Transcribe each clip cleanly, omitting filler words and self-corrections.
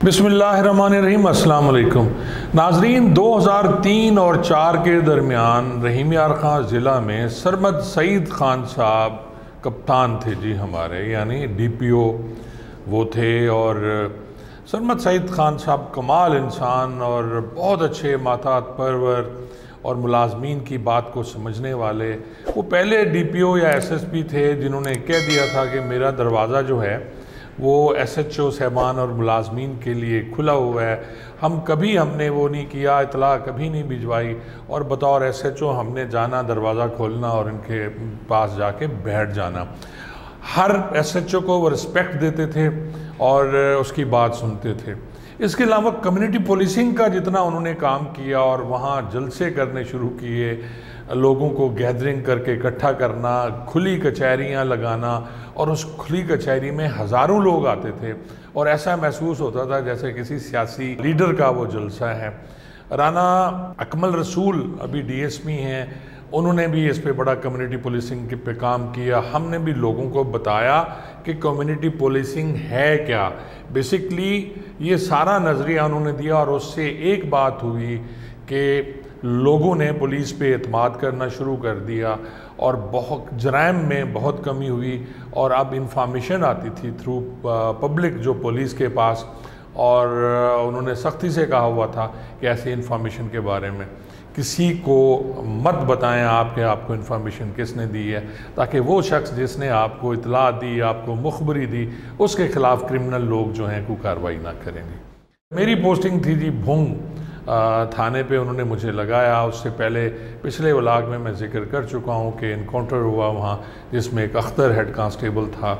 बिस्मिल्लाहिर्रहमानिर्रहीम। अस्सलाम वालेकुम नाजरीन। 2003 और 4 के दरमियान रहीम यार खां ज़िला में सरमद सईद खान साहब कप्तान थे जी हमारे, यानी DPO वो थे। और सरमद सईद खान साहब कमाल इंसान और बहुत अच्छे मातात परवर और मुलाजमीन की बात को समझने वाले। वो पहले DPO या SSP थे जिन्होंने कह दिया था कि मेरा दरवाज़ा जो है वो SHO साहबान और मुलाजमीन के लिए खुला हुआ है। हमने वो नहीं किया, इतला कभी नहीं भिजवाई, और बतौर SHO हमने जाना, दरवाज़ा खोलना और इनके पास जाके बैठ जाना। हर SHO को वो रिस्पेक्ट देते थे और उसकी बात सुनते थे। इसके अलावा कम्युनिटी पुलिसिंग का जितना उन्होंने काम किया और वहाँ जलसे करने शुरू किए, लोगों को गैदरिंग करके इकट्ठा करना, खुली कचहरियाँ लगाना, और उस खुली कचहरी में हज़ारों लोग आते थे और ऐसा महसूस होता था जैसे किसी सियासी लीडर का वो जलसा है। राना अकमल रसूल अभी DSP हैं, उन्होंने भी इस पे बड़ा कम्युनिटी पुलिसिंग पे काम किया। हमने भी लोगों को बताया कि कम्युनिटी पुलिसिंग है क्या। बेसिकली ये सारा नज़रिया उन्होंने दिया और उससे एक बात हुई कि लोगों ने पुलिस पे एतमाद करना शुरू कर दिया और बहुत जराइम में बहुत कमी हुई। और अब इंफॉर्मेशन आती थी थ्रू पब्लिक जो पुलिस के पास, और उन्होंने सख्ती से कहा हुआ था कि ऐसी इंफॉर्मेशन के बारे में किसी को मत बताएं आपके आपको इन्फॉर्मेशन किसने दी है, ताकि वो शख्स जिसने आपको इतला दी, आपको मुखबरी दी, उसके ख़िलाफ़ क्रिमिनल लोग जो हैं कोई कार्रवाई ना करेंगे। मेरी पोस्टिंग थी जी भोंग थाने पे, उन्होंने मुझे लगाया। उससे पहले पिछले व्लॉग में मैं जिक्र कर चुका हूँ कि इनकाउंटर हुआ वहाँ, जिसमें एक अख्तर हेड कांस्टेबल था,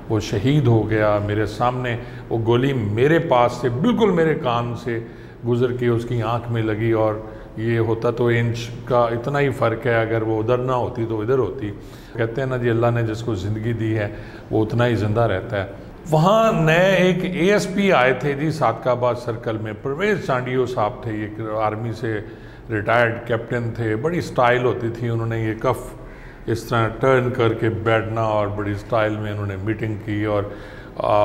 वो शहीद हो गया मेरे सामने। वो गोली मेरे पास से बिल्कुल मेरे कान से गुज़र के उसकी आँख में लगी, और ये होता तो इंच का इतना ही फ़र्क है, अगर वो उधर ना होती तो इधर होती। कहते हैं ना जी, अल्लाह ने जिसको ज़िंदगी दी है वो उतना ही ज़िंदा रहता है। वहाँ नए एक ASP आए थे जी सादकाबाद सर्कल में, परवेज़ चांडियो साहब थे। ये आर्मी से रिटायर्ड कैप्टन थे। बड़ी स्टाइल होती थी, उन्होंने ये कफ इस तरह टर्न करके बैठना और बड़ी स्टाइल में उन्होंने मीटिंग की। और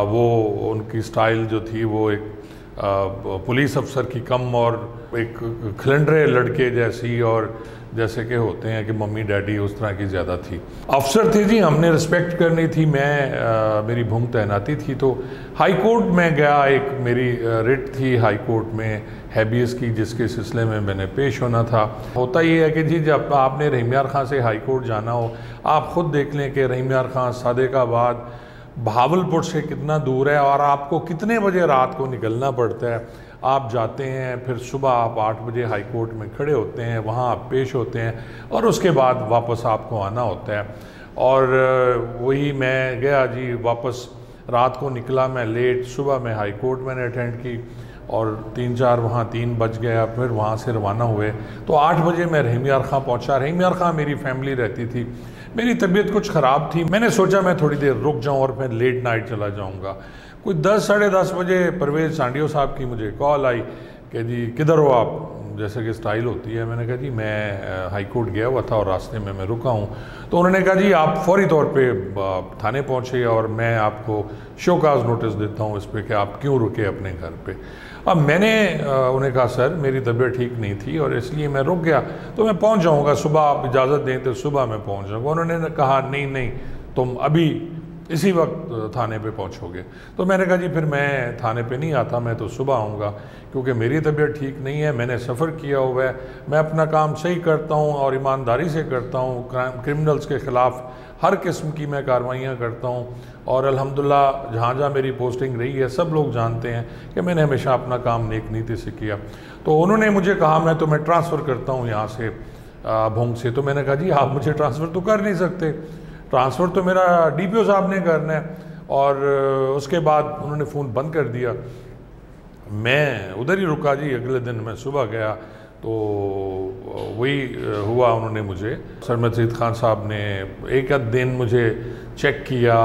वो उनकी स्टाइल जो थी वो एक पुलिस अफसर की कम और एक खिलंडरे लड़के जैसी, और जैसे कि होते हैं कि मम्मी डैडी, उस तरह की ज़्यादा थी। अफसर थी जी, हमने रिस्पेक्ट करनी थी। मेरी भूंग तैनाती थी तो हाई कोर्ट में गया। एक मेरी रिट थी हाई कोर्ट में हैबियस की, जिसके सिलसिले में मैंने पेश होना था। होता ये है कि जी जब आपने रहीम यार खां से हाई कोर्ट जाना हो, आप ख़ुद देख लें कि रहीम यार खां सादिकाबाद भावलपुर से कितना दूर है और आपको कितने बजे रात को निकलना पड़ता है। आप जाते हैं, फिर सुबह आप 8 बजे हाई कोर्ट में खड़े होते हैं, वहाँ आप पेश होते हैं और उसके बाद वापस आपको आना होता है। और वही मैं गया जी, वापस रात को निकला मैं लेट, सुबह मैं हाई कोर्ट मैंने अटेंड की और 3-4 वहाँ 3 बज गया। फिर वहाँ से रवाना हुए तो 8 बजे मैं रहीम यार खां पहुँचा। रहीम यार खां मेरी फैमिली रहती थी। मेरी तबीयत कुछ ख़राब थी, मैंने सोचा मैं थोड़ी देर रुक जाऊं और फिर लेट नाइट चला जाऊंगा। कोई 10 साढ़े 10 बजे परवेज़ चांडियो साहब की मुझे कॉल आई कि जी किधर हो आप, जैसे कि स्टाइल होती है। मैंने कहा जी मैं हाई कोर्ट गया हुआ था और रास्ते में मैं रुका हूँ। तो उन्होंने कहा जी आप फौरी तौर पे थाने पहुँचे और मैं आपको शोकाज नोटिस देता हूँ इस पर कि आप क्यों रुके अपने घर पे। अब मैंने उन्हें कहा सर मेरी तबीयत ठीक नहीं थी और इसलिए मैं रुक गया, तो मैं पहुँच जाऊँगा सुबह, आप इजाज़त दें तो सुबह मैं पहुँच जाऊँगा। उन्होंने कहा नहीं तुम अभी इसी वक्त थाने पे पहुँचोगे। तो मैंने कहा जी फिर मैं थाने पे नहीं आता, मैं तो सुबह आऊँगा, क्योंकि मेरी तबीयत ठीक नहीं है, मैंने सफ़र किया हुआ है, मैं अपना काम सही करता हूँ और ईमानदारी से करता हूँ। क्रिमिनल्स के ख़िलाफ़ हर किस्म की मैं कार्रवाइयाँ करता हूँ और अल्हम्दुलिल्लाह जहाँ जहाँ मेरी पोस्टिंग रही है सब लोग जानते हैं कि मैंने हमेशा अपना काम नेक नीति से किया। तो उन्होंने मुझे कहा मैं तुम्हें ट्रांसफ़र करता हूँ यहाँ से भोंग से। तो मैंने कहा जी आप मुझे ट्रांसफ़र तो कर नहीं सकते, ट्रांसफ़र तो मेरा DPO साहब ने करना है। और उसके बाद उन्होंने फ़ोन बंद कर दिया। मैं उधर ही रुका जी। अगले दिन मैं सुबह गया तो वही हुआ, उन्होंने मुझे सरमद सईद खान साहब ने एक आध दिन मुझे चेक किया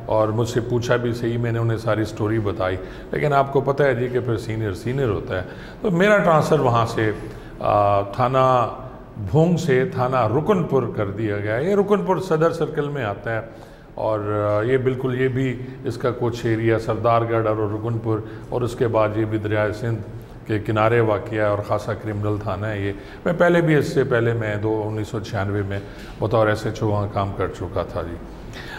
और मुझसे पूछा भी सही, मैंने उन्हें सारी स्टोरी बताई। लेकिन आपको पता है जी कि फिर सीनियर होता है। तो मेरा ट्रांसफ़र वहाँ से थाना भोंग से थाना रुकनपुर कर दिया गया। ये रुकनपुर सदर सर्कल में आता है और ये बिल्कुल ये भी इसका कुछ एरिया सरदारगढ़ और रुकनपुर और उसके बाद ये भी दरिया सिंध के किनारे वाक़या है और ख़ासा क्रिमिनल थाना है ये। मैं पहले भी इससे पहले मैं 1996 में बतौर SHO वहाँ काम कर चुका था जी।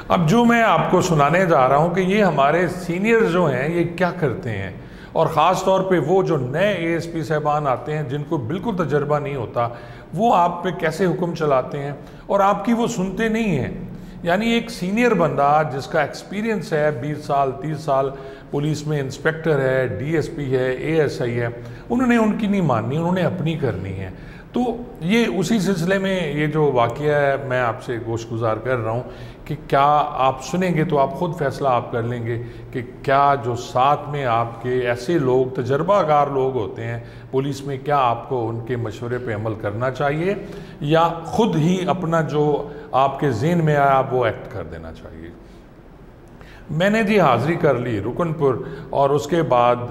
अब जो मैं आपको सुनाने जा रहा हूँ कि ये हमारे सीनियर जो हैं ये क्या करते हैं, और ख़ास तौर पे वो जो नए ASP साहबान आते हैं जिनको बिल्कुल तजर्बा नहीं होता, वो आप पे कैसे हुक्म चलाते हैं और आपकी वो सुनते नहीं हैं। यानी एक सीनियर बंदा जिसका एक्सपीरियंस है 20 साल 30 साल, पुलिस में इंस्पेक्टर है, DSP है, ASI है, उन्होंने उनकी नहीं माननी, उन्होंने अपनी करनी है। तो ये उसी सिलसिले में ये जो वाक़या है मैं आपसे गोशगुजार कर रहा हूँ कि क्या आप सुनेंगे तो आप ख़ुद फैसला आप कर लेंगे कि क्या जो साथ में आपके ऐसे लोग तजर्बाकार लोग होते हैं पुलिस में, क्या आपको उनके मशवरे पे अमल करना चाहिए या ख़ुद ही अपना जो आपके ज़हन में आया वो एक्ट कर देना चाहिए। मैंने जी हाज़िरी कर ली रुकनपुर और उसके बाद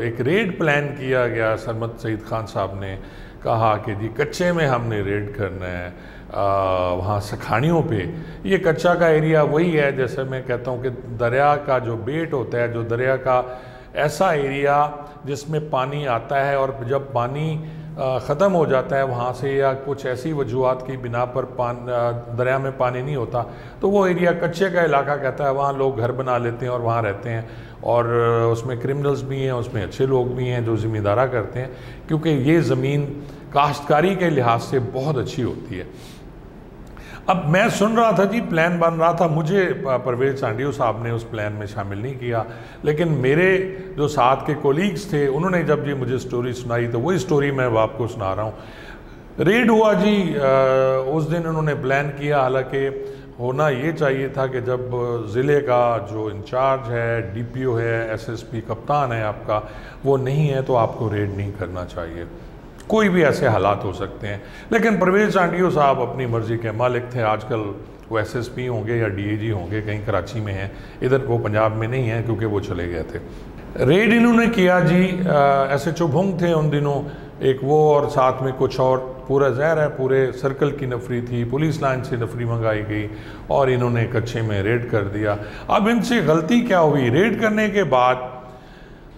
एक रेड प्लान किया गया। सरमद सईद खान साहब ने कहा कि जी कच्चे में हमने रेड करना है वहाँ सखानियों पे। ये कच्चा का एरिया वही है जैसे मैं कहता हूँ कि दरिया का जो बेट होता है, जो दरिया का ऐसा एरिया जिसमें पानी आता है और जब पानी ख़त्म हो जाता है वहाँ से या कुछ ऐसी वजूहात की बिना पर दरिया में पानी नहीं होता तो वो एरिया कच्चे का इलाका कहता है। वहाँ लोग घर बना लेते हैं और वहाँ रहते हैं और उसमें क्रिमिनल्स भी हैं, उसमें अच्छे लोग भी हैं जो ज़िम्मेदारा करते हैं, क्योंकि ये ज़मीन काश्तकारी के लिहाज से बहुत अच्छी होती है। अब मैं सुन रहा था जी प्लान बन रहा था, मुझे परवेज़ सांडियो साहब ने उस प्लान में शामिल नहीं किया, लेकिन मेरे जो साथ के कोलीग्स थे उन्होंने जब जी मुझे स्टोरी सुनाई तो वही स्टोरी मैं आपको सुना रहा हूँ। रेड हुआ जी, उस दिन उन्होंने प्लान किया, हालांकि होना ये चाहिए था कि जब ज़िले का जो इंचार्ज है, DPO है, SSP कप्तान है आपका, वो नहीं है तो आपको रेड नहीं करना चाहिए। कोई भी ऐसे हालात हो सकते हैं, लेकिन परवेज़ सांडियो साहब अपनी मर्ज़ी के मालिक थे। आजकल वो SSP होंगे या DAG होंगे, कहीं कराची में हैं, इधर वो पंजाब में नहीं है क्योंकि वो चले गए थे। रेड इन्होंने किया जी, SHO भुंग थे उन दिनों, एक वो और साथ में कुछ और, पूरा ज़हर है पूरे सर्कल की नफरी थी, पुलिस लाइन से नफरी मंगाई गई और इन्होंने कच्चे में रेड कर दिया। अब इनसे गलती क्या हुई, रेड करने के बाद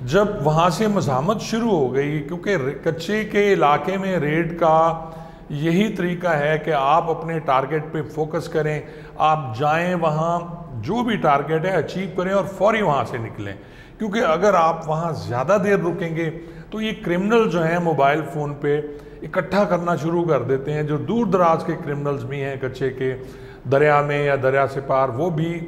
जब वहाँ से मज़ाहमत शुरू हो गई, क्योंकि कच्चे के इलाके में रेड का यही तरीका है कि आप अपने टारगेट पे फोकस करें, आप जाएं वहाँ जो भी टारगेट है अचीव करें और फौरी वहाँ से निकलें, क्योंकि अगर आप वहाँ ज़्यादा देर रुकेंगे तो ये क्रिमिनल जो हैं मोबाइल फ़ोन पे इकट्ठा करना शुरू कर देते हैं। जो दूर दराज के क्रिमिनल्स भी हैं कच्चे के, दरिया में या दरिया से पार, वो भी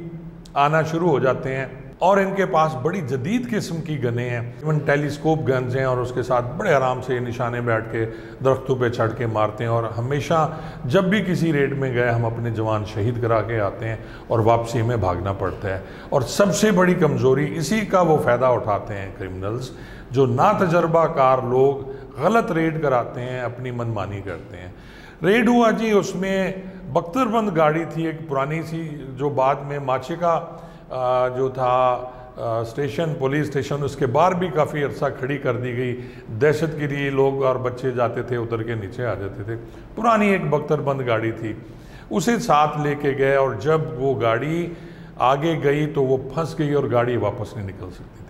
आना शुरू हो जाते हैं और इनके पास बड़ी जदीद किस्म की गनें हैं, इवन टेलीस्कोप गन्स हैं और उसके साथ बड़े आराम से निशाने बैठ के दरख्तों पे चढ़ के मारते हैं। और हमेशा जब भी किसी रेड में गए हम अपने जवान शहीद करा के आते हैं और वापसी में भागना पड़ता है। और सबसे बड़ी कमज़ोरी इसी का वो फ़ायदा उठाते हैं क्रिमिनल्स, जो ना तजर्बाकार लोग गलत रेड कराते हैं, अपनी मनमानी करते हैं। रेड हुआ जी, उसमें बख्तरबंद गाड़ी थी एक पुरानी सी, जो बाद में माचिका जो था स्टेशन, पुलिस स्टेशन, उसके बाहर भी काफ़ी अरसा खड़ी कर दी गई। दहशत के लिए लोग और बच्चे जाते थे, उतर के नीचे आ जाते थे। पुरानी एक बख्तरबंद गाड़ी थी, उसे साथ लेके गए और जब वो गाड़ी आगे गई तो वो फंस गई और गाड़ी वापस नहीं निकल सकती थी।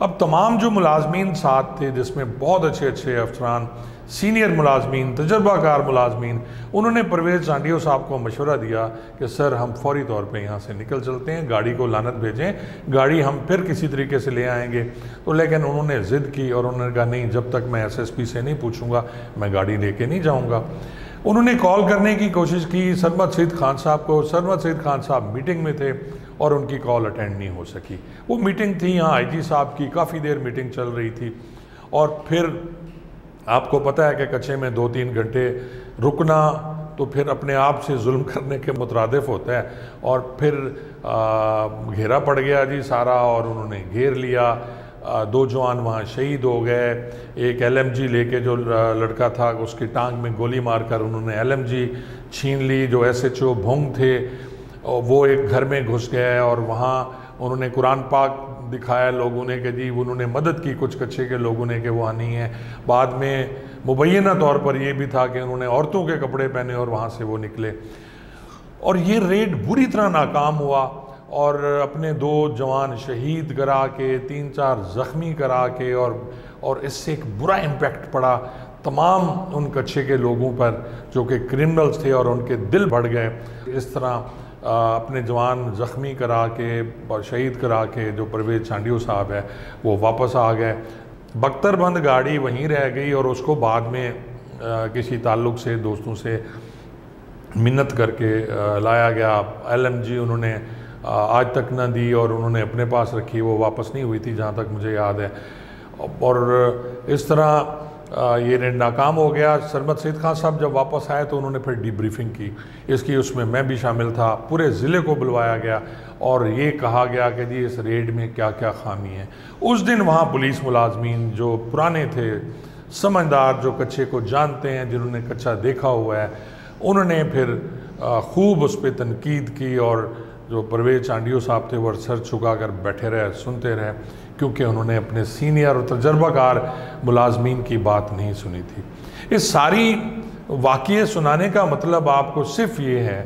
अब तमाम जो मुलाजमीन साथ थे, जिसमें बहुत अच्छे अच्छे अफसरान, सीनियर मुलाजमीन, तजर्बाकार मुलाजमीन, उन्होंने परवेज़ सांडियो साहब को मशवरा दिया कि सर हम फौरी तौर पे यहाँ से निकल चलते हैं, गाड़ी को लानत भेजें, गाड़ी हम फिर किसी तरीके से ले आएंगे। तो लेकिन उन्होंने ज़िद की और उन्होंने कहा नहीं, जब तक मैं SSP से नहीं पूछूंगा मैं गाड़ी लेके नहीं जाऊँगा। उन्होंने कॉल करने की कोशिश की सरमद सईद खान साहब को, सरमद सईद खान साहब मीटिंग में थे और उनकी कॉल अटेंड नहीं हो सकी। वो मीटिंग थी यहाँ IG साहब की, काफ़ी देर मीटिंग चल रही थी और फिर आपको पता है कि कच्चे में 2-3 घंटे रुकना तो फिर अपने आप से जुल्म करने के मुतरादिफ होता है। और फिर घेरा पड़ गया जी सारा और उन्होंने घेर लिया। 2 जवान वहाँ शहीद हो गए। एक LMG लेके जो लड़का था उसकी टांग में गोली मारकर उन्होंने LMG छीन ली। जो SHO भोंग थे वो एक घर में घुस गए और वहाँ उन्होंने कुरान पाक दिखाया लोगों ने कि जी उन्होंने मदद की कुछ कच्चे के लोगों ने कि वहाँ नहीं है। बाद में मुबैना तौर पर यह भी था कि उन्होंने औरतों के कपड़े पहने और वहाँ से वो निकले। और ये रेड बुरी तरह नाकाम हुआ और अपने 2 जवान शहीद करा के 3-4 ज़ख्मी करा के और इससे एक बुरा इम्पैक्ट पड़ा तमाम उन कच्चे के लोगों पर जो कि क्रिमिनल्स थे और उनके दिल बढ़ गए। इस तरह अपने जवान ज़ख्मी करा के और शहीद करा के जो परवेज़ छांडियो साहब है वो वापस आ गए। बख्तरबंद गाड़ी वहीं रह गई और उसको बाद में किसी ताल्लुक़ से दोस्तों से मिन्नत करके लाया गया। LMG उन्होंने आज तक ना दी और उन्होंने अपने पास रखी, वो वापस नहीं हुई थी जहाँ तक मुझे याद है। और इस तरह ये रेड नाकाम हो गया। सरमद सईद खान साहब जब वापस आए तो उन्होंने फिर डीब्रीफिंग की इसकी, उसमें मैं भी शामिल था। पूरे ज़िले को बुलवाया गया और ये कहा गया कि जी इस रेड में क्या क्या खामी है। उस दिन वहाँ पुलिस मुलाजमीन जो पुराने थे, समझदार, जो कच्चे को जानते हैं, जिन्होंने कच्चा देखा हुआ है, उन्होंने फिर खूब उस पर तनकीद की और जो परवेज़ छांडियो साहब थे वो सर झुका कर बैठे रहे, सुनते रहे, क्योंकि उन्होंने अपने सीनियर और तजर्बाकार मुलाजमीन की बात नहीं सुनी थी। इस सारी वाक़ये सुनाने का मतलब आपको सिर्फ ये है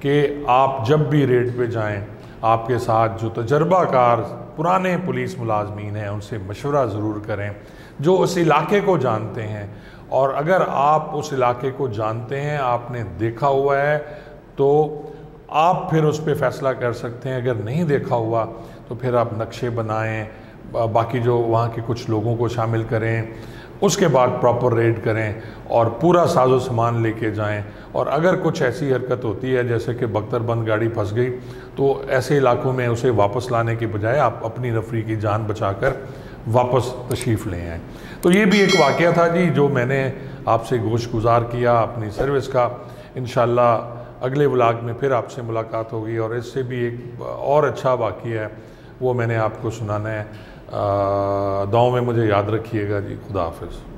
कि आप जब भी रेड पे जाएं, आपके साथ जो तजर्बाकार पुराने पुलिस मुलाजमीन हैं उनसे मशवरा ज़रूर करें, जो उस इलाके को जानते हैं। और अगर आप उस इलाके को जानते हैं, आपने देखा हुआ है, तो आप फिर उस पर फ़ैसला कर सकते हैं। अगर नहीं देखा हुआ तो फिर आप नक्शे बनाएं, बाकी जो वहाँ के कुछ लोगों को शामिल करें, उसके बाद प्रॉपर रेड करें और पूरा साजो सामान लेके जाएं। और अगर कुछ ऐसी हरकत होती है जैसे कि बख्तरबंद गाड़ी फंस गई, तो ऐसे इलाकों में उसे वापस लाने के बजाय आप अपनी नफरी की जान बचाकर वापस तशरीफ़ ले आएँ। तो ये भी एक वाक़या था जी जो मैंने आपसे गोश गुजार किया अपनी सर्विस का। इंशाअल्लाह अगले व्लॉग में फिर आपसे मुलाकात होगी और इससे भी एक और अच्छा वाक़या है वो मैंने आपको सुनाना है। दुआओं में मुझे याद रखिएगा जी। खुदा हाफ़िज़।